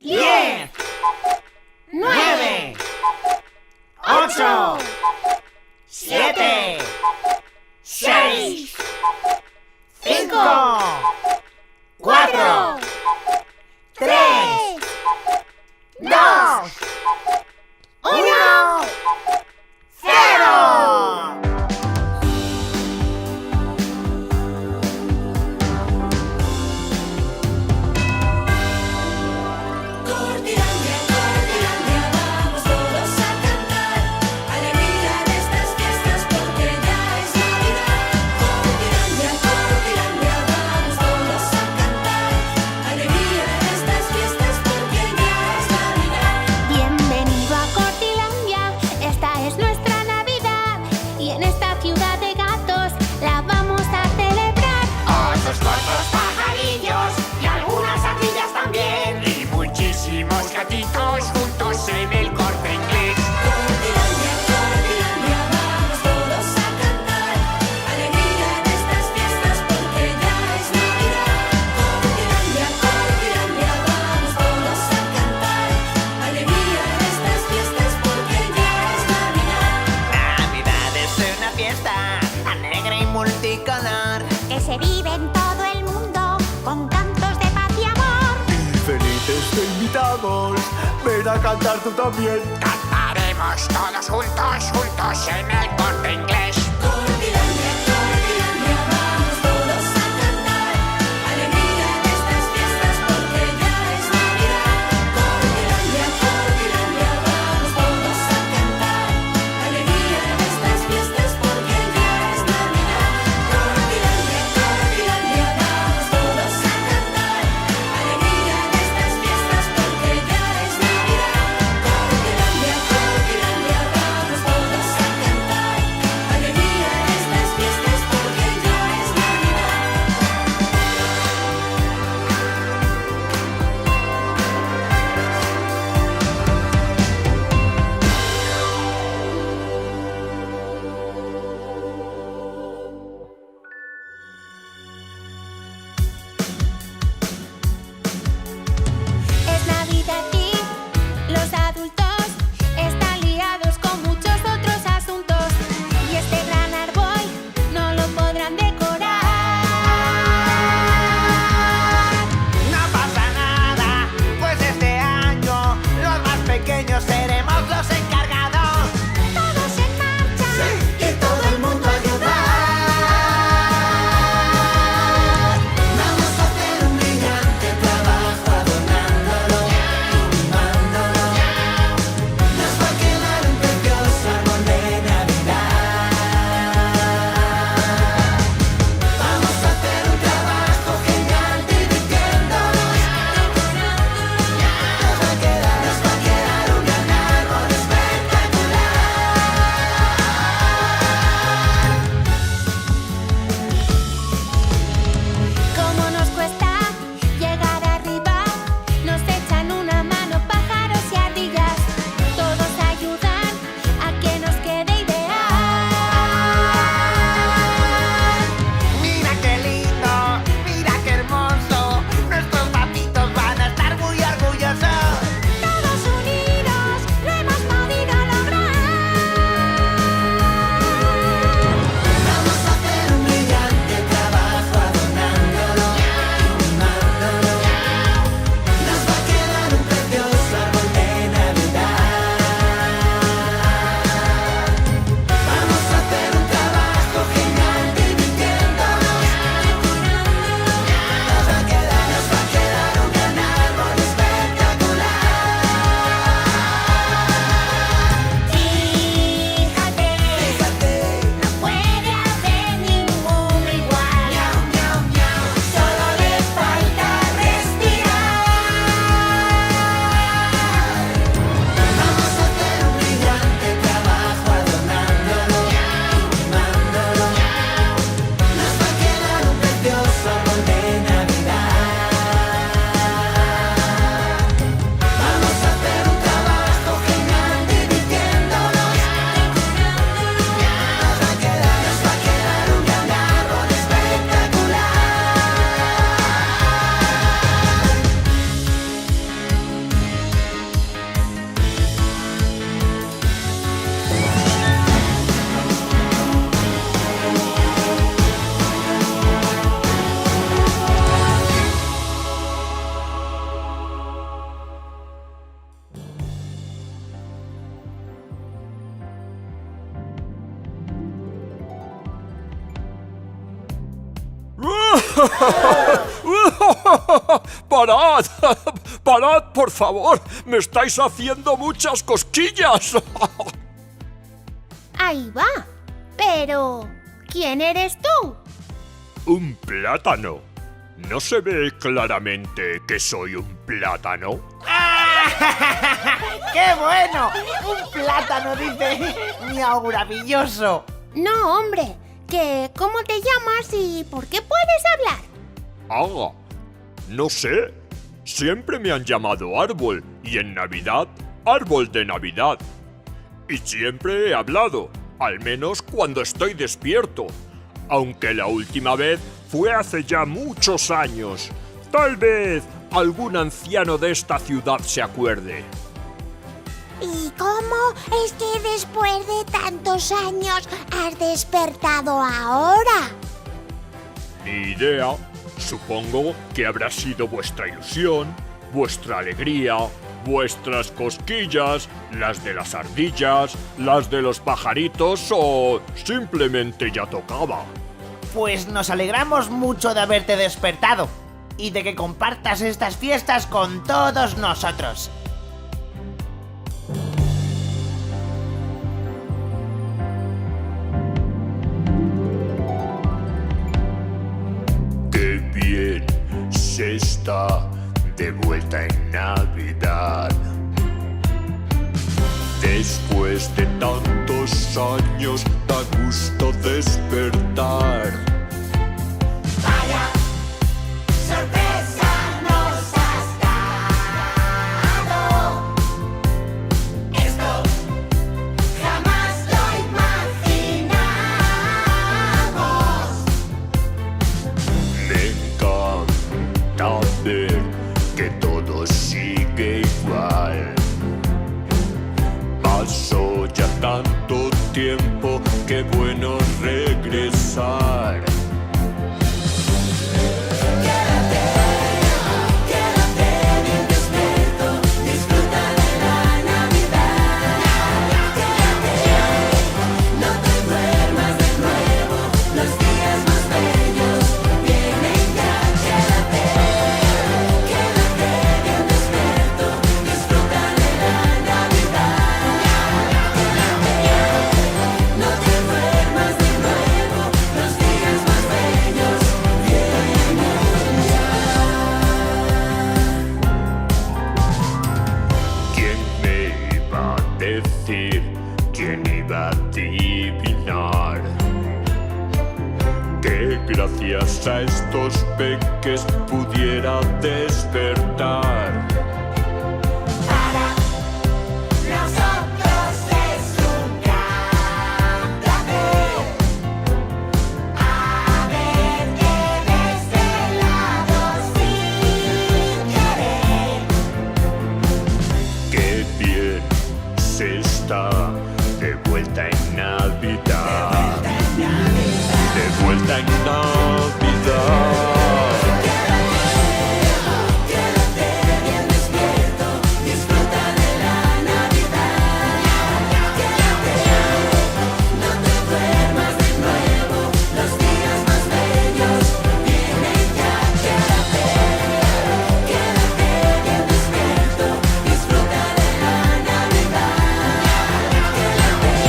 10, 9, 8, 7, 6, 5, 4, 3, 2, 1, 0. Cortilandia, Cortilandia, vamos todos a cantar. Alegría en estas fiestas porque ya es Navidad. Cortilandia, Cortilandia, vamos todos a cantar. Alegría en estas fiestas porque ya es Navidad. Bienvenido a Cortilandia, esta es nuestra Navidad y en esta ciudad de gatos la vamos a celebrar. Osos, cortos, pajarillos y algunas ardillas también. Y muchísimos gatitos juntos en el Corte Inglés. Cortilandia, Cortilandia, vamos todos a cantar. Alegría en estas fiestas porque ya es Navidad. Cortilandia, Cortilandia, vamos todos a cantar. Alegría en estas fiestas porque ya es Navidad. Navidad es una fiesta alegre y multicolor. Que se vive en todo el mundo con cantos de paz y amor. Y felices te invitamos, ven a cantar tú también. Cantaremos todos juntos en el Corte Inglés. Cortilandia, Cortilandia, vamos todos a cantar. Alegría en estas fiestas porque ya es Navidad. Cortilandia, Cortilandia, vamos todos a cantar. Alegría en estas fiestas porque ya es Navidad. Cortilandia, Cortilandia, vamos todos a cantar. Alegría en estas fiestas porque ya es Navidad. Cortilandia, Cortilandia, vamos todos a cantar. Alegría ¡Parad! ¡Parad, por favor! ¡Me estáis haciendo muchas cosquillas! Ahí va. Pero, ¿quién eres tú? ¿Un plátano? ¿No se ve claramente que soy un plátano? ¡Qué bueno! ¡Un plátano, dice! ¡Maravilloso! No, hombre. ¿Cómo te llamas y por qué puedes hablar? Ah, no sé. Siempre me han llamado árbol y en Navidad, árbol de Navidad. Y siempre he hablado, al menos cuando estoy despierto. Aunque la última vez fue hace ya muchos años. Tal vez algún anciano de esta ciudad se acuerde. ¿Y cómo es que después de tantos años has despertado ahora? Ni idea. Supongo que habrá sido vuestra ilusión, vuestra alegría, vuestras cosquillas, las de las ardillas, las de los pajaritos o simplemente ya tocaba. Pues nos alegramos mucho de haberte despertado y de que compartas estas fiestas con todos nosotros. Qué bien se está de vuelta en Navidad. Después de tantos años da gusto despertar. Vaya sorpresa nos has dado. Esto jamás lo imaginamos. Me encanta ver que todo sigue igual. Pasó ya tanto tiempo, qué bueno regresar. ¿Quién iba a adivinar que gracias a estos peques pudiera despertar? Para nosotros es un gran placer haberte desvelado sin querer. Qué bien se está de vuelta en Navidad. De vuelta en Navidad. Quédate bien despierto, disfruta de la Navidad. Quédate, no te duermas de nuevo, los días más bellos vienen ya. Quédate bien despierto, disfruta de la Navidad. Quédate,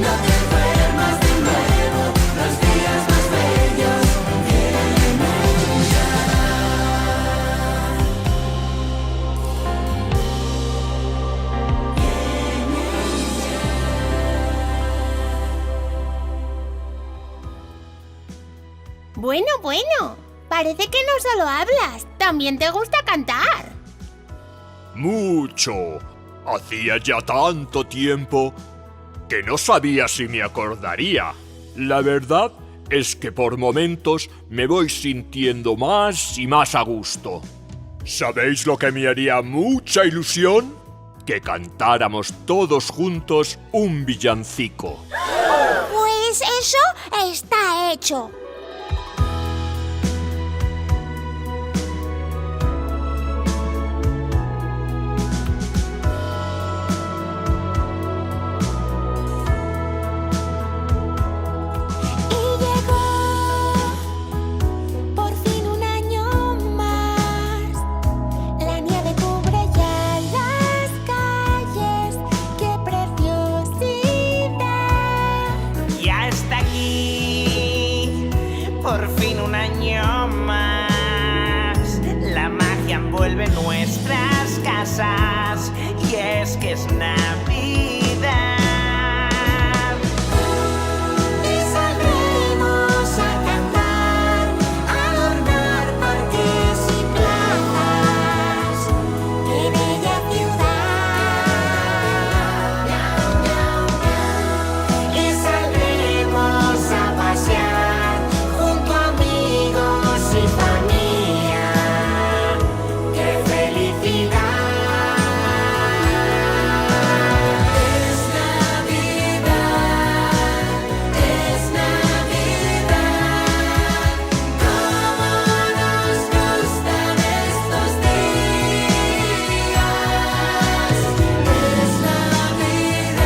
no te duermas de nuevo, los días más bellos vienen ya. Bueno, parece que no solo hablas, también te gusta cantar. Mucho. Hacía ya tanto tiempo que no sabía si me acordaría. La verdad es que por momentos me voy sintiendo más y más a gusto. ¿Sabéis lo que me haría mucha ilusión? Que cantáramos todos juntos un villancico. Pues eso está hecho. casas, y es que es Navidad. Y saldremos a cantar, a adornar parques y plazas. ¡Qué bella ciudad! Y saldremos a pasear junto a amigos y familia. ¡Qué felicidad! Es Navidad, cómo nos gustan estos días. Es Navidad,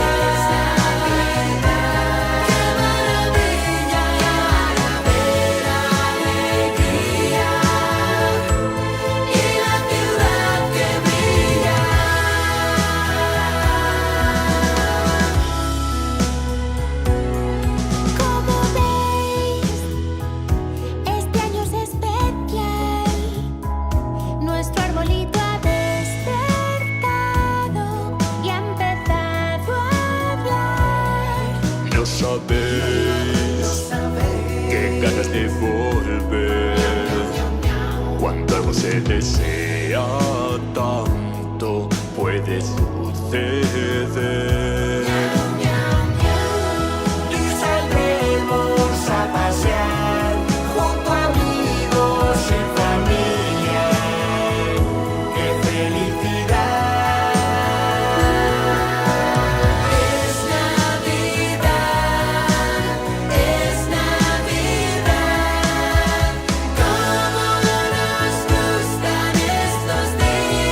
qué maravilla ver alegría y la ciudad que brilla. Como veis, este año es especial. Nuestro arbolito ha despertado y ha empezado a hablar. No sabéis qué ganas de volver. Cuando algo se desea tanto, puede suceder. Y saldremos a pasear junto a amigos y familia. ¡Qué felicidad! Es Navidad, cómo nos gustan estos días.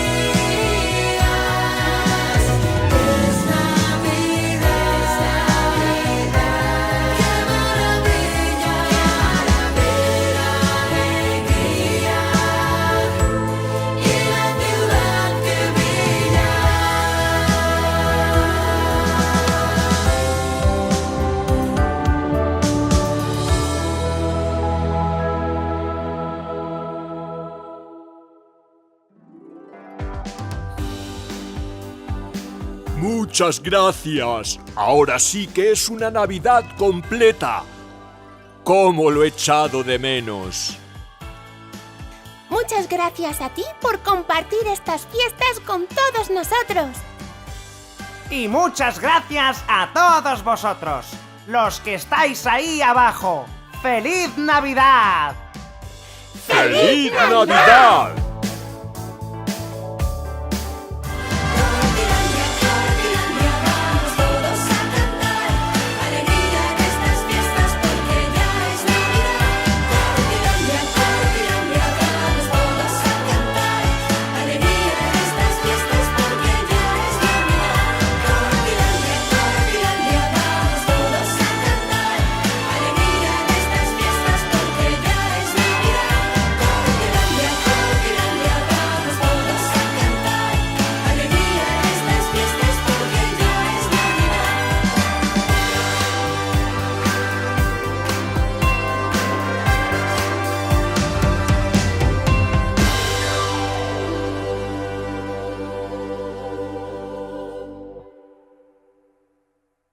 Es Navidad, qué maravilla ver alegría y la ciudad que brilla. Muchas gracias. Ahora sí que es una Navidad completa. ¿Cómo lo he echado de menos? Muchas gracias a ti por compartir estas fiestas con todos nosotros. Y muchas gracias a todos vosotros, los que estáis ahí abajo. ¡Feliz Navidad! ¡Feliz Navidad!